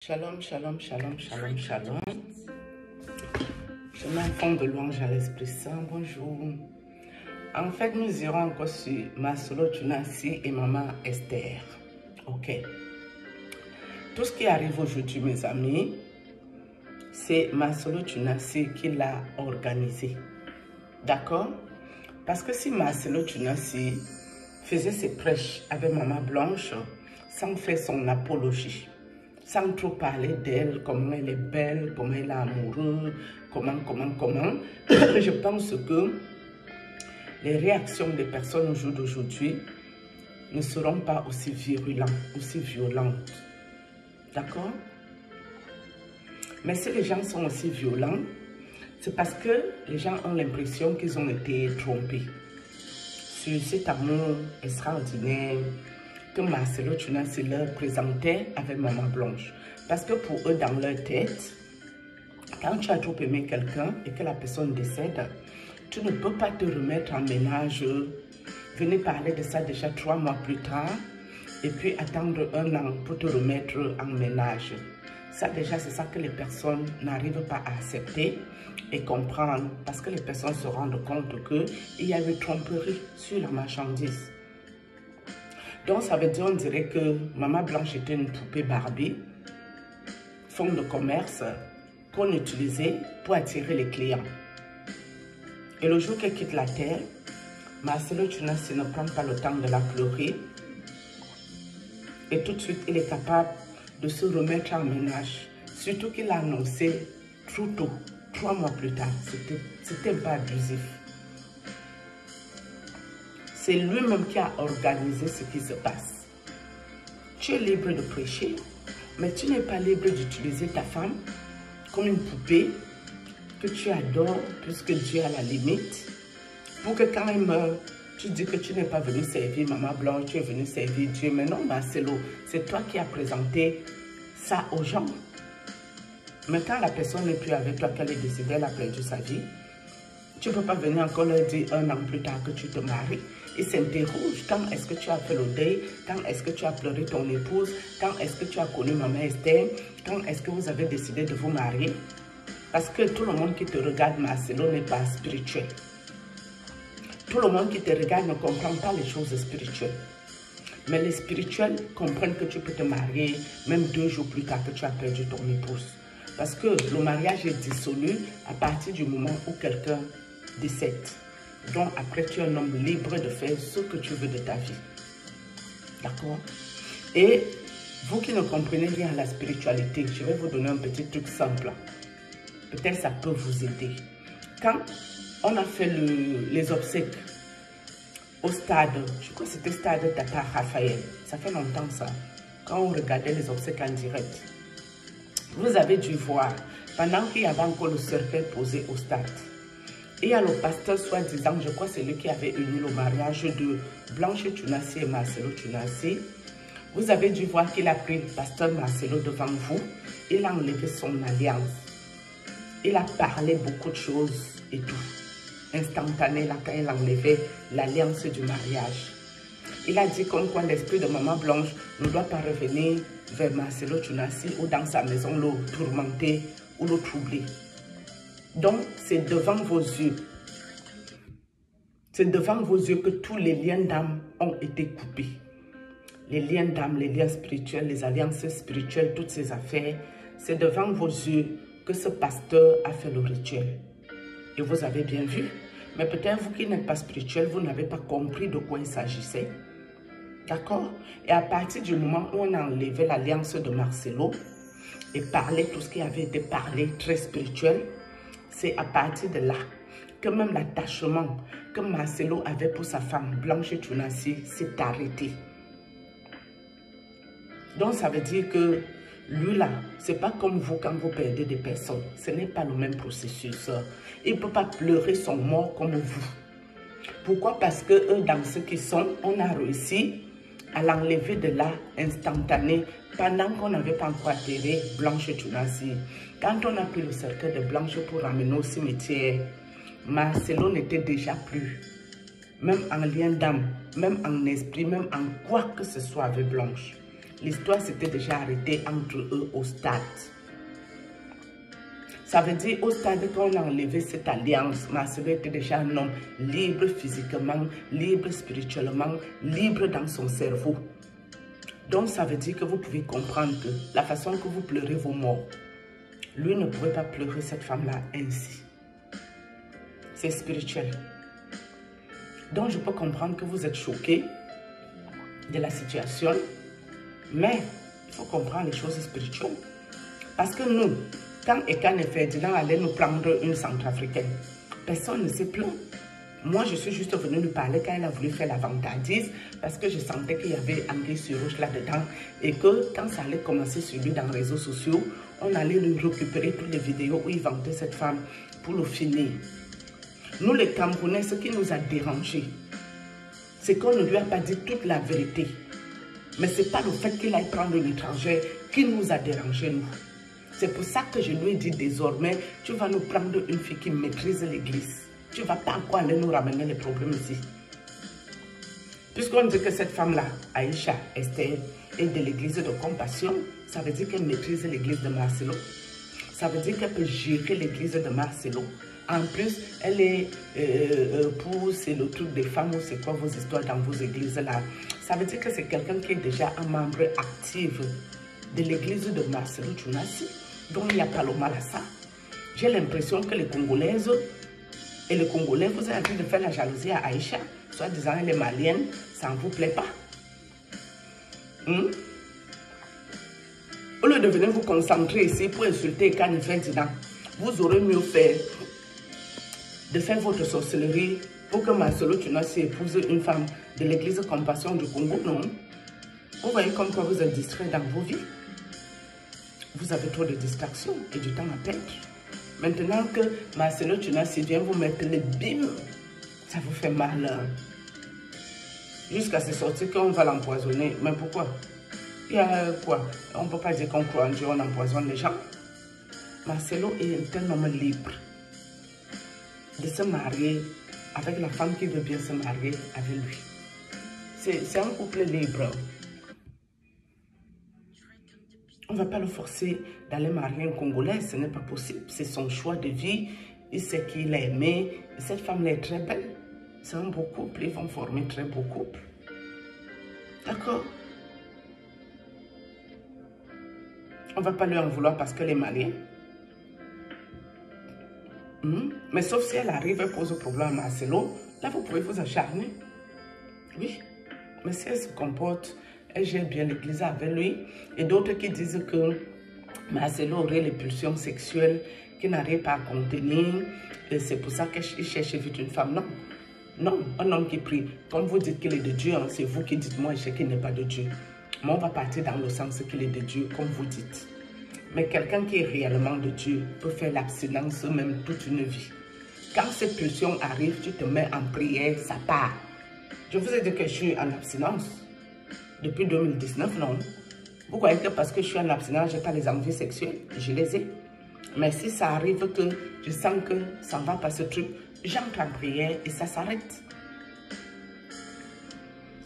Shalom, shalom, shalom, shalom, shalom. Je m'enfonce de louange à l'Esprit Saint. Bonjour. En fait, nous irons encore sur Masolo Tunasi et Maman Esther. Ok. Tout ce qui arrive aujourd'hui, mes amis, c'est Masolo Tunasi qui l'a organisé. D'accord? Parce que si Masolo Tunasi faisait ses prêches avec Maman Blanche sans faire son apologie, sans trop parler d'elle, comment elle est belle, comment elle est amoureuse, comment, je pense que les réactions des personnes au jour d'aujourd'hui ne seront pas aussi virulentes, aussi violentes. D'accord? Mais si les gens sont aussi violents, c'est parce que les gens ont l'impression qu'ils ont été trompés sur cet amour extraordinaire que Masolo Tunasi leur présentait avec Maman Blanche. Parce que pour eux, dans leur tête, quand tu as trop aimé quelqu'un et que la personne décède, tu ne peux pas te remettre en ménage, venir parler de ça déjà 3 mois plus tard, et puis attendre 1 an pour te remettre en ménage. Ça déjà, c'est ça que les personnes n'arrivent pas à accepter et comprendre, parce que les personnes se rendent compte qu'il y a eu tromperie sur la marchandise. Donc, ça veut dire, on dirait que Maman Blanche était une poupée Barbie, fonds de commerce, qu'on utilisait pour attirer les clients. Et le jour qu'elle quitte la terre, Masolo Tunasi ne prend pas le temps de la pleurer. Et tout de suite, il est capable de se remettre en ménage. Surtout qu'il a annoncé trop tôt, 3 mois plus tard. C'était pas abusif. C'est lui-même qui a organisé ce qui se passe. Tu es libre de prêcher, mais tu n'es pas libre d'utiliser ta femme comme une poupée que tu adores, puisque Dieu a la limite, pour que quand il meurt, tu dis que tu n'es pas venu servir Maman Blanche, tu es venu servir Dieu. Mais non, Marcelo, c'est toi qui as présenté ça aux gens. Mais quand la personne n'est plus avec toi, qu'elle est décédée, elle a perdu sa vie, tu ne peux pas venir encore leur dire 1 an plus tard que tu te maries. Ils s'interrogent. Quand est-ce que tu as fait le deuil? Quand est-ce que tu as pleuré ton épouse? Quand est-ce que tu as connu Maman Esther? Quand est-ce que vous avez décidé de vous marier? Parce que tout le monde qui te regarde, Marcelo, n'est pas spirituel. Tout le monde qui te regarde ne comprend pas les choses spirituelles. Mais les spirituels comprennent que tu peux te marier même 2 jours plus tard que tu as perdu ton épouse. Parce que le mariage est dissolu à partir du moment où quelqu'un décède. Donc après, tu es un homme libre de faire ce que tu veux de ta vie. D'accord? Et vous qui ne comprenez rien à la spiritualité, je vais vous donner un petit truc simple. Peut-être ça peut vous aider. Quand on a fait les obsèques au stade, je crois que c'était stade Tata Raphaël, ça fait longtemps ça, quand on regardait les obsèques en direct, vous avez dû voir, pendant qu'il y avait encore le cercueil posé au stade, il y a le pasteur soi-disant, je crois que c'est lui qui avait uni le mariage de Blanche Tunasi et Masolo Tunasi. Vous avez dû voir qu'il a pris le pasteur Marcelo devant vous, il a enlevé son alliance. Il a parlé beaucoup de choses et tout. Instantané, là, quand il enlevait l'alliance du mariage. Il a dit comme quoi l'esprit de Maman Blanche ne doit pas revenir vers Masolo Tunasi ou dans sa maison le tourmenter ou le troubler. Donc, c'est devant vos yeux. C'est devant vos yeux que tous les liens d'âme ont été coupés. Les liens d'âme, les liens spirituels, les alliances spirituelles, toutes ces affaires, c'est devant vos yeux que ce pasteur a fait le rituel. Et vous avez bien vu. Mais peut-être vous qui n'êtes pas spirituel, vous n'avez pas compris de quoi il s'agissait. D'accord? Et à partir du moment où on a enlevé l'alliance de Marcelo et parlé tout ce qui avait été parlé très spirituel, c'est à partir de là que même l'attachement que Marcelo avait pour sa femme Blanche Tunasi s'est arrêté. Donc ça veut dire que lui là, c'est pas comme vous quand vous perdez des personnes. Ce n'est pas le même processus. Il ne peut pas pleurer son mort comme vous. Pourquoi? Parce que eux, dans ce qu'ils sont, on a réussi à l'enlever de là instantané pendant qu'on n'avait pas encore atterré Blanche Tunasi. Quand on a pris le cercueil de Blanche pour ramener au cimetière, Marcelo n'était déjà plus, même en lien d'âme, même en esprit, même en quoi que ce soit avec Blanche. l'histoire s'était déjà arrêtée entre eux au stade. Ça veut dire au stade quand on a enlevé cette alliance, Marcelo était déjà un homme libre physiquement, libre spirituellement, libre dans son cerveau. Donc ça veut dire que vous pouvez comprendre que la façon que vous pleurez vos morts, lui ne pouvait pas pleurer cette femme-là ainsi. C'est spirituel. Donc je peux comprendre que vous êtes choqués de la situation, mais il faut comprendre les choses spirituelles. Parce que nous, quand Ekan et Ferdinand allaient nous prendre une centrafricaine, personne ne s'est plaint. Moi, je suis juste venue lui parler quand elle a voulu faire la vantardise parce que je sentais qu'il y avait anguille sur roche là-dedans et que quand ça allait commencer sur lui dans les réseaux sociaux, on allait lui récupérer toutes les vidéos où il vantait cette femme pour le finir. Nous, les Camerounais, ce qui nous a dérangés, c'est qu'on ne lui a pas dit toute la vérité. Mais ce n'est pas le fait qu'il aille prendre l'étranger qui nous a dérangés, nous. C'est pour ça que je lui ai dit désormais, tu vas nous prendre une fille qui maîtrise l'église. Tu ne vas pas encore aller nous ramener les problèmes ici. Puisqu'on dit que cette femme-là, Aïcha, Esther, est de l'église de compassion, ça veut dire qu'elle maîtrise l'église de Marcelo. Ça veut dire qu'elle peut gérer l'église de Marcelo. En plus, elle est pour, c'est le truc des femmes, ou c'est quoi vos histoires dans vos églises-là. Ça veut dire que c'est quelqu'un qui est déjà un membre actif de l'église de Marcelo Tchounassi. Donc, il n'y a pas le mal à ça. J'ai l'impression que les Congolaises et les Congolais, vous avez envie de faire la jalousie à Aïcha, soit disant elle est malienne, ça ne vous plaît pas. Au lieu de venir vous concentrer ici pour insulter Ekan et Ferdinand, vous aurez mieux fait de faire votre sorcellerie pour que Marcelo Tchounassi épouse une femme de l'église Compassion du Congo, non? Vous voyez comme quoi vous êtes distrait dans vos vies. Vous avez trop de distractions et du temps à perdre. Maintenant que Marcelo Tchounassi vient vous mettre les bim, ça vous fait mal. Jusqu'à se sortir qu'on va l'empoisonner. Mais pourquoi? Il y a quoi? On ne peut pas dire qu'on croit en Dieu, on empoisonne les gens. Marcelo est un homme libre de se marier avec la femme qui veut bien se marier avec lui. C'est un couple libre. On ne va pas le forcer d'aller marier un Congolais, ce n'est pas possible. C'est son choix de vie, il sait qu'il a aimé. Cette femme-là est très belle. C'est un beau couple, ils vont former un très beau couple. D'accord? On ne va pas lui en vouloir parce qu'elle est mariée. Mais sauf si elle arrive et pose problème à Marcelo, là vous pouvez vous acharner. Oui, mais si elle se comporte, elle gère bien l'église avec lui. Et d'autres qui disent que Marcelo aurait les pulsions sexuelles qu'il n'arrive pas à contenir. Et c'est pour ça qu'il cherche vite une femme. Non. Non, un homme qui prie. Comme vous dites qu'il est de Dieu, hein, c'est vous qui dites, moi je sais qu'il n'est pas de Dieu. Mais on va partir dans le sens qu'il est de Dieu, comme vous dites. Mais quelqu'un qui est réellement de Dieu peut faire l'abstinence même toute une vie. Quand cette pulsion arrive, tu te mets en prière, ça part. Je vous ai dit que je suis en abstinence depuis 2019, non? Vous croyez que parce que je suis en abstinence, je n'ai pas les envies sexuelles? Je les ai. Mais si ça arrive que je sens que ça ne va pas ce truc, j'entre en prière et ça s'arrête.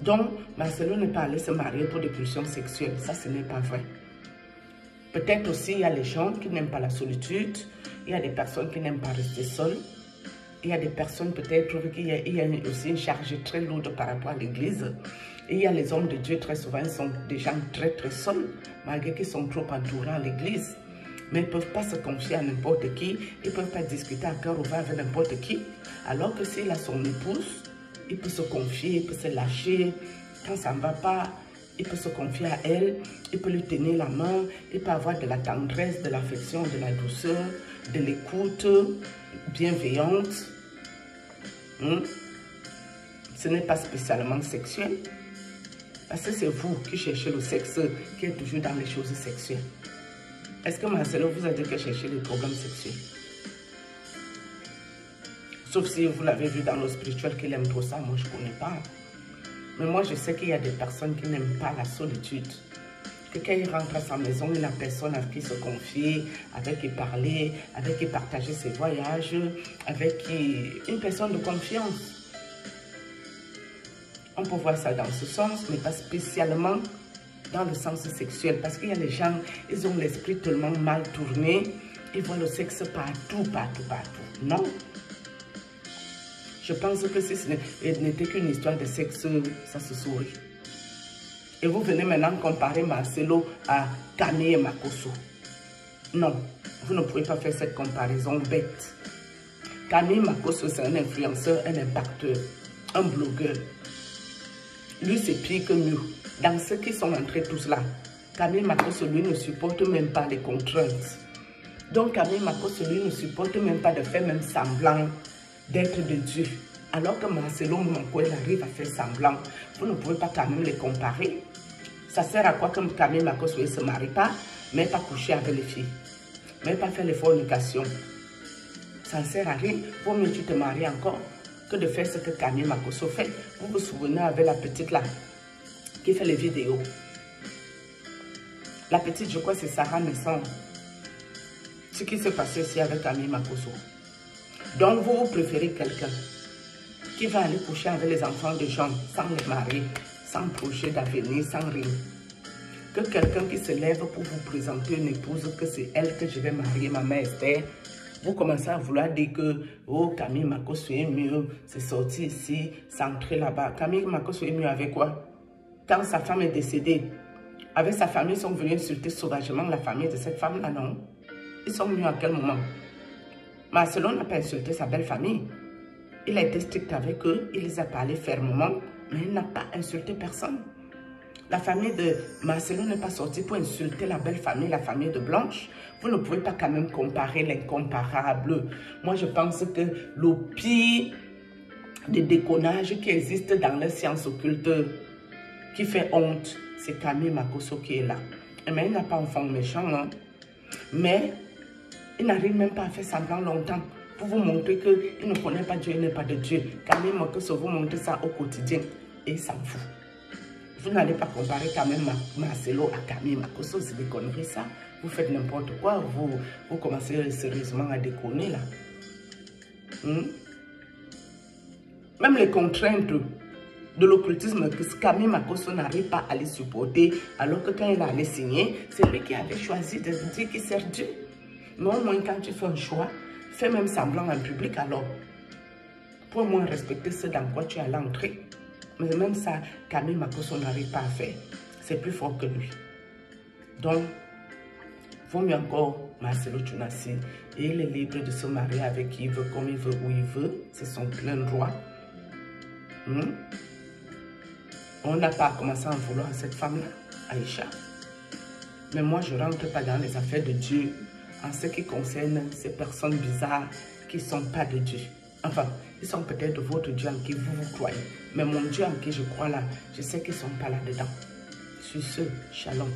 Donc, Marcelo n'est pas allé se marier pour des pulsions sexuelles. Ça, ce n'est pas vrai. Peut-être aussi, il y a les gens qui n'aiment pas la solitude. Il y a des personnes qui n'aiment pas rester seules. Il y a des personnes, peut-être, qu'il y a aussi une charge très lourde par rapport à l'église. Et il y a les hommes de Dieu, très souvent, ils sont des gens très, très seuls, malgré qu'ils sont trop entourés à l'église. Mais ils ne peuvent pas se confier à n'importe qui. Ils ne peuvent pas discuter à cœur ouvert avec n'importe qui. Alors que s'il a son épouse, il peut se confier, il peut se lâcher. Quand ça ne va pas, il peut se confier à elle, il peut lui tenir la main, il peut avoir de la tendresse, de l'affection, de la douceur, de l'écoute bienveillante. Ce n'est pas spécialement sexuel. Parce que c'est vous qui cherchez le sexe, qui êtes toujours dans les choses sexuelles. Est-ce que Marcelo vous a dit que cherchez les problèmes sexuels? Sauf si vous l'avez vu dans le spirituel qu'il aime trop ça, moi je ne connais pas. Mais moi je sais qu'il y a des personnes qui n'aiment pas la solitude. Que quand il rentre à sa maison, il n'a personne avec qui se confier, avec qui parler, avec qui partager ses voyages, avec qui... une personne de confiance. On peut voir ça dans ce sens, mais pas spécialement dans le sens sexuel. Parce qu'il y a les gens, ils ont l'esprit tellement mal tourné. Ils voient le sexe partout, partout, partout. Non. Je pense que si ce n'était qu'une histoire de sexe, ça se saurait. Et vous venez maintenant comparer Marcelo à Camille Makosso. Non, vous ne pouvez pas faire cette comparaison bête. Camille Makosso, c'est un influenceur, un impacteur, un blogueur. Lui, c'est pire que mieux. Dans ceux qui sont entrés tous là, Camille Makosso, lui, ne supporte même pas les contraintes. Donc, Camille Makosso, lui, ne supporte même pas de faire même semblant d'être de Dieu. Alors que Marcelo Monko, il arrive à faire semblant. Vous ne pouvez pas quand même les comparer. Ça sert à quoi que Camille Makosso ne se marie pas, mais pas coucher avec les filles, mais pas faire les fornications. Ça ne sert à rien. Vaut mieux tu te maries encore que de faire ce que Camille Makosso fait. Vous vous souvenez avec la petite là, qui fait les vidéos. La petite, je crois, c'est Sarah Messon. Ce qui s'est passé ici avec Camille Makosso. Donc, vous préférez quelqu'un qui va aller coucher avec les enfants de gens sans les marier, sans projet d'avenir, sans rien. Que quelqu'un qui se lève pour vous présenter une épouse, que c'est elle que je vais marier, ma mère Esther. Vous commencez à vouloir dire que, oh, Camille Makosso est mieux, c'est sorti ici, c'est entré là-bas. Camille Makosso est mieux avec quoi? Quand sa femme est décédée, avec sa famille, ils sont venus insulter sauvagement la famille de cette femme-là, non? Ils sont venus à quel moment? Marcelo n'a pas insulté sa belle famille. Il a été strict avec eux, il les a parlé fermement, mais il n'a pas insulté personne. La famille de Marcelo n'est pas sortie pour insulter la belle famille, la famille de Blanche. Vous ne pouvez pas quand même comparer l'incomparable. Moi, je pense que le pire de déconnage qui existe dans les sciences occultes, qui fait honte, c'est Camille Makosso qui est là. Mais il n'a pas un fond méchant, hein? Mais il n'arrive même pas à faire semblant longtemps pour vous montrer qu'il ne connaît pas Dieu, il n'est pas de Dieu. Camille Makosso vous montre ça au quotidien et il s'en fout. Vous n'allez pas comparer quand même Marcelo à Camille Makosso, c'est des conneries ça. Vous faites n'importe quoi, vous commencez sérieusement à déconner là. Même les contraintes de l'occultisme que Camille Makosso n'arrive pas à les supporter, alors que quand il allait signer, c'est lui qui avait choisi de dire qu'il sert Dieu. Mais au moins quand tu fais un choix, fais même semblant en public alors. Pour au moins respecter ce dans quoi tu es allé entrer. Mais même ça, Camille Makosso n'arrive pas à faire. C'est plus fort que lui. Donc, vaut mieux encore Marcelo Tunasi. Et il est libre de se marier avec qui il veut, comme il veut, où il veut. C'est son plein droit. On n'a pas commencé à en vouloir à cette femme-là, Aïcha. Mais moi, je ne rentre pas dans les affaires de Dieu en ce qui concerne ces personnes bizarres qui ne sont pas de Dieu. Enfin, ils sont peut-être de votre Dieu en qui vous croyez. Mais mon Dieu en qui je crois là, je sais qu'ils ne sont pas là-dedans. Sur ce, shalom.